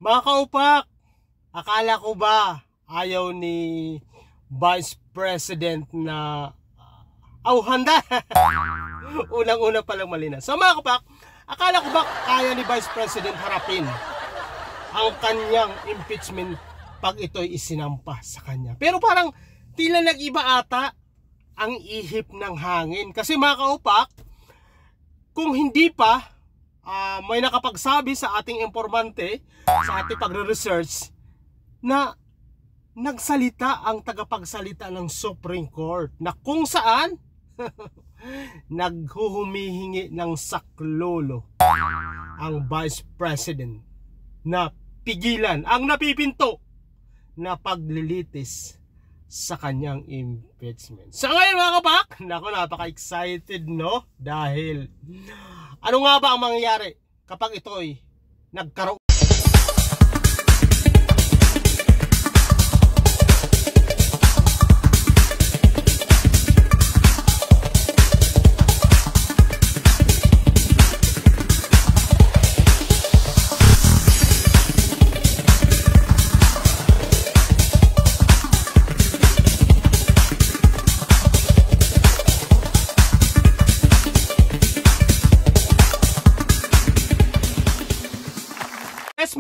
Mga kaupak, akala ko ba ayaw ni Vice President na handa? Unang-una palang mali na. So mga kaupak, akala ko ba kaya ni Vice President harapin ang kanyang impeachment pag ito'y isinampa sa kanya? Pero parang tila nag-iba ata ang ihip ng hangin. Kasi mga kaupak, kung hindi pa may nakapagsabi sa ating informante, sa ating pagre-research, na nagsalita ang tagapagsalita ng Supreme Court na kung saan naghuhumihingi ng saklolo ang Vice President na pigilan ang napipinto na paglilitis sa kanyang impeachment. So ngayon mga kapak, napaka-excited no? Dahil ano nga ba ang mangyayari kapag ito'y nagkaroon?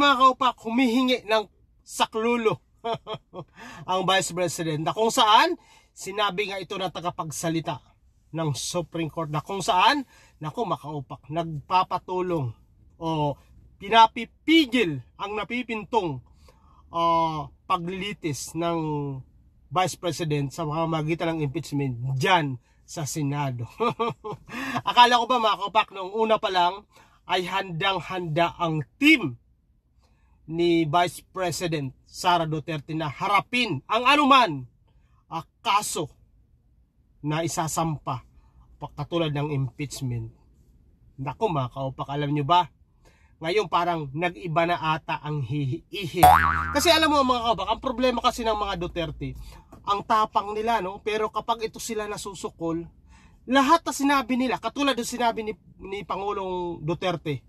Mga kaupak, humihingi ng saklolo ang Vice President na kung saan sinabi nga ito na tagapagsalita ng Supreme Court na kung saan, naku makaupak, nagpapatulong o pinapipigil ang napipintong paglilitis ng Vice President sa pamamagitan ng impeachment dyan sa Senado. Akala ko ba mga kaupak, noong una pa lang ay handang-handa ang team ni Vice President Sara Duterte na harapin ang anuman kaso na isasampa katulad ng impeachment. Naku mga kaupak, alam nyo ba? Ngayon parang nag-iba na ata ang ihip. Kasi alam mo mga kaupak, ang problema kasi ng mga Duterte, ang tapang nila, no? Pero kapag ito sila nasusukol, lahat na sinabi nila, katulad ng sinabi ni Pangulong Duterte,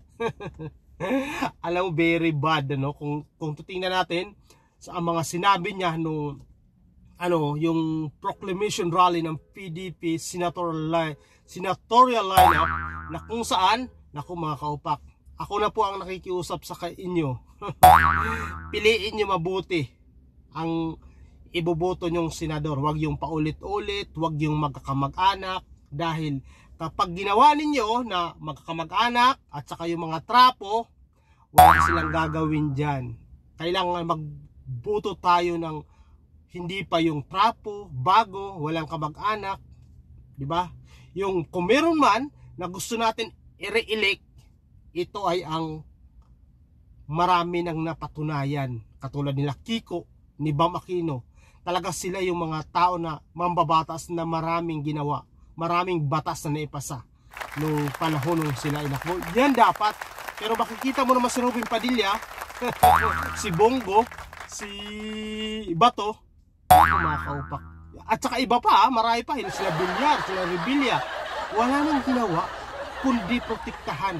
alam mo, very bad, ano? Kung tutingnan natin sa mga sinabi niya nung yung proclamation rally ng PDP senatorial lineup, na kung saan, naku mga kaupak, ako na po ang nakikiusap sa inyo. Piliin niyo mabuti ang iboboto nyong senador. Huwag yung paulit-ulit, huwag yung magkakamag-anak, dahil kapag ginawa ninyo na magkakamag-anak at saka yung mga trapo, wala silang gagawin dyan. Kailangan magbuto tayo ng hindi pa yung trapo, bago, walang kamag-anak, di ba? Yung kung meron man na gusto natin i-re-elect, ito ay ang marami nang napatunayan, katulad nila Kiko, ni Bam Aquino. Talaga sila yung mga tao na mambabatas na maraming ginawa, maraming batas na naipasa nung panahon nung sila inakbo. Yan dapat. Pero makikita mo naman si Robin Padilla, si Bongo, si Bato, mga kaupak. At saka iba pa, marami pa, sila Villar, sila Revilla. Wala nang ginawa kundi protektahan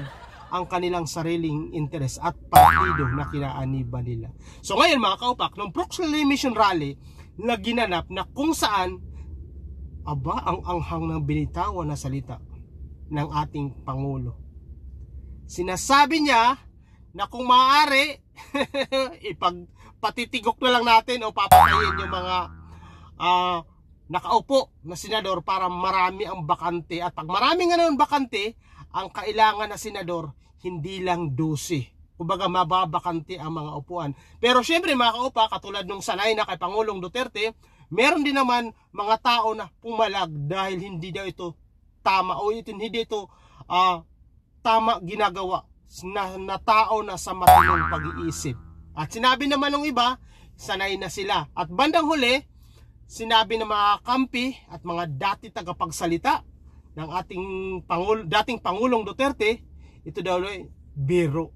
ang kanilang sariling interes at partido na kinaaniban nila. So ngayon mga kaupak, nung proclamation rally na ginanap na kung saan ang anghang ng binitawan na salita ng ating Pangulo. Sinasabi niya na kung maaari ipagpatitigok na lang natin o papatayin yung mga nakaupo na senador para marami ang bakante. At pag marami nga naman bakante, ang kailangan na senador hindi lang 12. Kumbaga mababakante ang mga upuan. Pero syempre mga kaupa, katulad nung sanay na kay Pangulong Duterte, meron din naman mga tao na pumalag dahil hindi daw ito tama o hindi ito tama ginagawa na tao na sa matinong pag-iisip. At sinabi naman ng iba, sanay na sila. At bandang huli, sinabi ng mga kampi at mga dati tagapagsalita ng ating dating Pangulong Duterte, ito daw ay biro.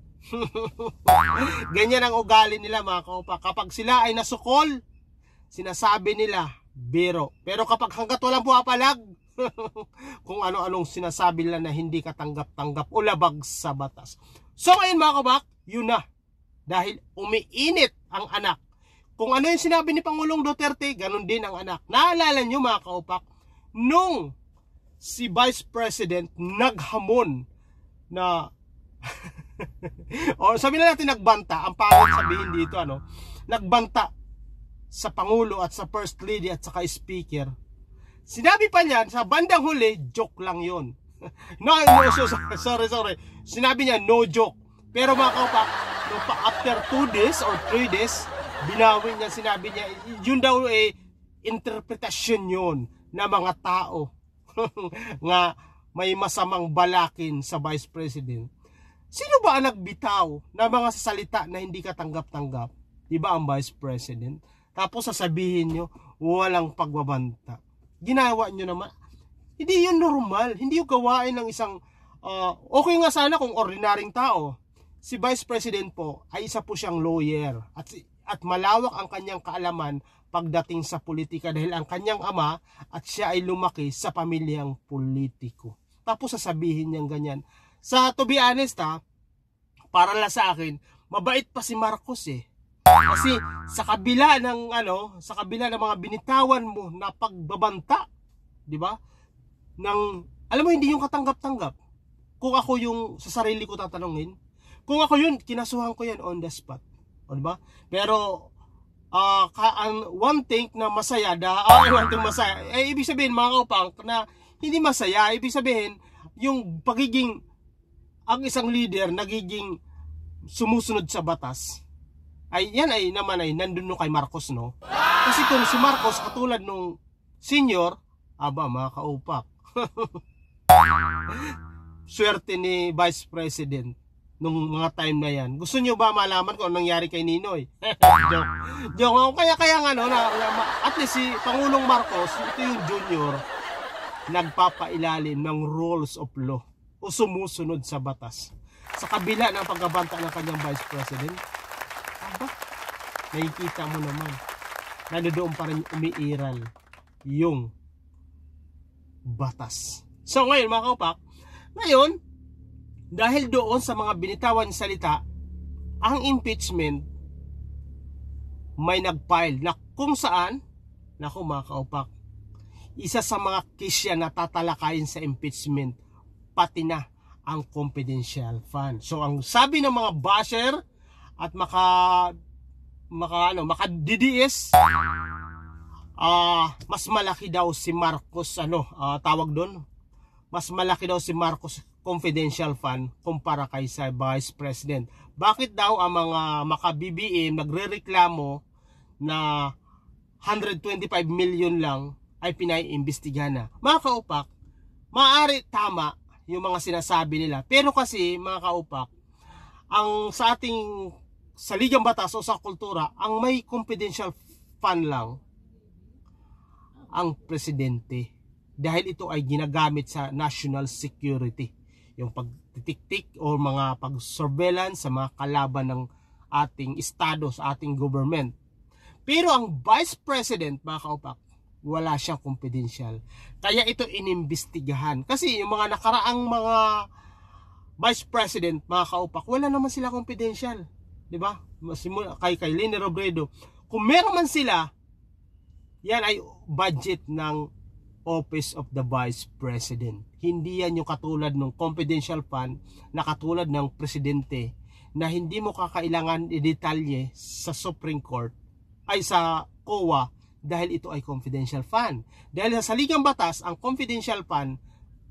Ganyan ang ugali nila mga kaupa. Kapag sila ay nasukol, sinasabi nila biro. Pero kapag hanggat walang pumapalag, kung ano-anong sinasabi nila na hindi katanggap-tanggap o labag sa batas. So ngayon mga kabak, yun na. dahil umiinit ang anak. Kung ano yung sinabi ni Pangulong Duterte, ganun din ang anak. Naalala nyo mga kaupak, nung si Vice President naghamon na o sabi na natin nagbanta, ang pangit sabihin dito nagbanta sa Pangulo at sa First Lady at saka Speaker. Sinabi pa niyan sa bandang huli, joke lang yun. No, sorry. Sinabi niya no joke. Pero mga kaupak, after 2 days or 3 days, binawi niya, sinabi niya, yun daw interpretasyon yun na mga tao nga may masamang balakin sa Vice President. Sino ba ang nagbitaw na mga sasalita na hindi katanggap-tanggap? Diba ang Vice President? Tapos sasabihin nyo, walang pagbabanta. Ginawa nyo naman. Hindi yun normal. Hindi yung gawain ng isang, okay nga sana kung ordinaryong tao. Si Vice President po ay isa po siyang lawyer. At malawak ang kanyang kaalaman pagdating sa politika dahil ang kanyang ama at siya ay lumaki sa pamilyang politiko. Tapos sasabihin niyang ganyan. To be honest para lang sa akin, mabait pa si Marcos Kasi sa kabila ng mga binitawan mo na pagbabanta, 'di ba? Alam mo, hindi yung katanggap-tanggap. Kung ako yung sa sarili ko tatanungin, kung ako yun, kinasuhan ko yan on the spot. O, diba? Pero one thing na masaya ibig sabihin mga kaupang na hindi masaya, ibig sabihin yung pagiging ang isang leader nagiging sumusunod sa batas ay nandun kay Marcos, no? Kasi kung si Marcos katulad nung senior, mga kaupak, swerte ni Vice President nung mga time na yan. Gusto nyo ba malaman kung anong nangyari kay Ninoy? Joke. Kaya at least si Pangulong Marcos, ito yung junior, nagpapailalim ng rules of law o sumusunod sa batas. Sa kabila ng pagbabanta ng kanyang Vice President, nakikita mo naman, nandoon pa rin umiiral yung batas. So ngayon mga kaupak, dahil doon sa mga binitawan salita, ang impeachment may nag-file na kung saan, mga kaupak, isa sa mga case na tatalakayin sa impeachment, pati na ang confidential fund. So ang sabi ng mga basher at maka-DDS, mas malaki daw si Marcos, tawag doon, mas malaki daw si Marcos confidential fund kumpara kay sa Vice President. Bakit daw ang mga maka-BBM nagrereklamo na 125 million lang ay pinaiimbestigahan na? Mga kaupak, maaari tama yung mga sinasabi nila. Pero kasi mga kaupak, ang sa ligang batas o sa kultura, ang may confidential fund lang ang presidente. Dahil ito ay ginagamit sa national security. Yung pagtitik-tik o mga pag-surveillance sa mga kalaban ng ating estado, sa ating government. Pero ang Vice President, mga kaupak, wala siyang confidential. Kaya ito inimbestigahan. Kasi yung mga nakaraang mga Vice President, mga kaupak, wala naman sila confidential. Diba? Kay Leni Robredo. Kung meron man sila, yan ay budget ng Office of the Vice President. Hindi yan yung katulad ng confidential fund na katulad ng presidente na hindi mo kakailangan i-detalye sa Supreme Court ay sa COA dahil ito ay confidential fund. Dahil sa ligang batas, ang confidential fund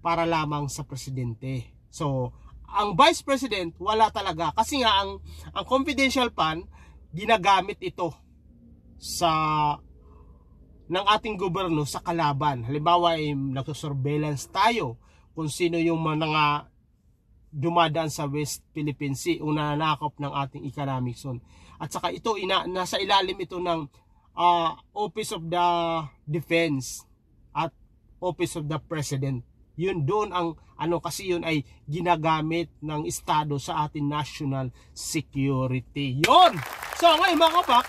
para lamang sa presidente. So, ang Vice President wala talaga kasi nga ang confidential fund ginagamit ito ng ating gobyerno sa kalaban. Halimbawa ay nagsusurveillance tayo kung sino yung mga dumadaan sa West Philippine Sea o nananakop ng ating economic zone. At saka ito nasa ilalim ito ng Office of the Defense at Office of the President. Yun doon kasi yun ay ginagamit ng estado sa ating national security. Yun! So ngayon mga kapak,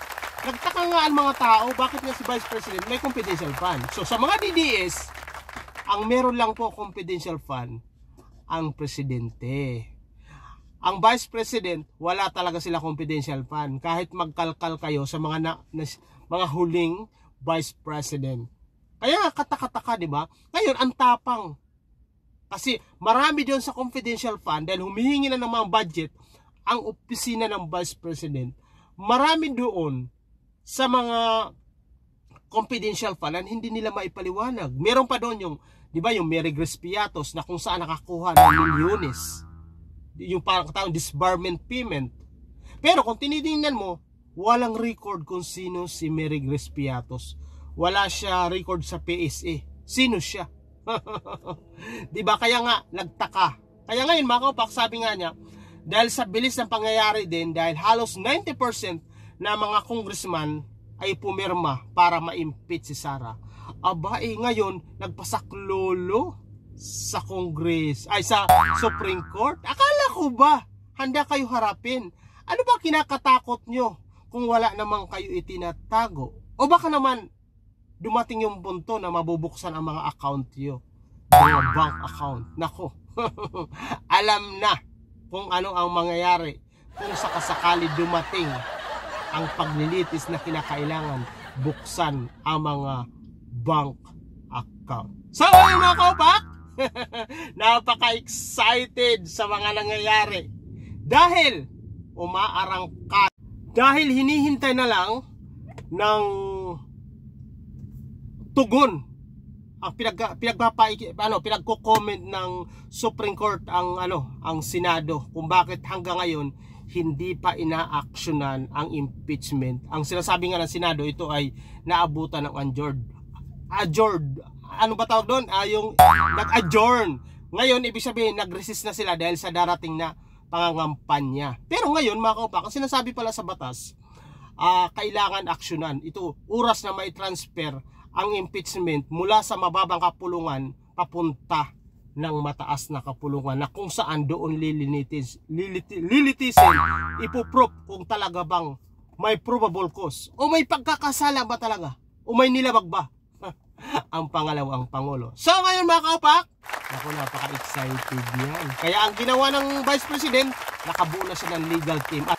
nagtaka nga ang mga tao bakit nga si Vice President may confidential fund. So sa mga DDS, ang meron lang po confidential fund ang presidente. ang Vice President, wala talaga sila confidential fund. Kahit magkalkal kayo sa mga huling Vice President. Kaya kataka-taka, di ba? Ngayon, ang tapang. Kasi marami doon sa confidential fund dahil humihingi na ng mga budget ang opisina ng Vice President. Marami doon sa mga confidential fund hindi nila maipaliwanag. Meron pa doon yung, di ba, yung Mary Grace Piatos na kung saan nakakuha ng milyones. Yung parang taong disbarment payment. Pero kung tinitingnan mo, walang record kung sino si Mary Grace Piatos. Wala siya record sa PSA. Sino siya? Di ba? Kaya nga, nagtaka. Kaya ngayon, mga kaupak, sabi nga niya, dahil sa bilis ng pangyayari din, dahil halos 90% na mga congressman ay pumirma para ma-impeach si Sara. Aba, ngayon, nagpasaklolo sa Congress, ay sa Supreme Court. Akala ko ba, handa kayo harapin? Ano ba kinakatakot nyo kung wala naman kayo itinatago? O baka naman, dumating yung punto na mabubuksan ang mga account nyo, mga bank account. Nako, alam na kung ano ang mangyayari kung sakasakali dumating ang paglilitis na kinakailangan buksan ang mga bank account. So mga kaupak, napaka-excited sa mga nangyayari dahil umaarangkat, dahil hinihintay na lang ng tugon ang pinagko-comment ng Supreme Court ang Senado kung bakit hanggang ngayon hindi pa ina-actionan ang impeachment. Ang sinasabi nga ng Senado, ito ay naabutan ng adjourned. Ano ba tawag doon? Yung nag-adjourn. Ngayon, ibig sabihin, nag-resist na sila dahil sa darating na pangangampanya. Pero ngayon, mga kaupak, ang sinasabi pala sa batas, kailangan actionan. Ito, oras na may transfer ang impeachment mula sa mababang kapulungan papunta ng mataas na kapulungan na kung saan doon lilitisin, ipoprove kung talaga bang may probable cause o may pagkakasala ba talaga o may nilabag ba ang pangalawang pangulo. So ngayon mga kaupak, ako, napaka-excited yan. Kaya ang ginawa ng Vice President, nakabuo na siya ng legal team at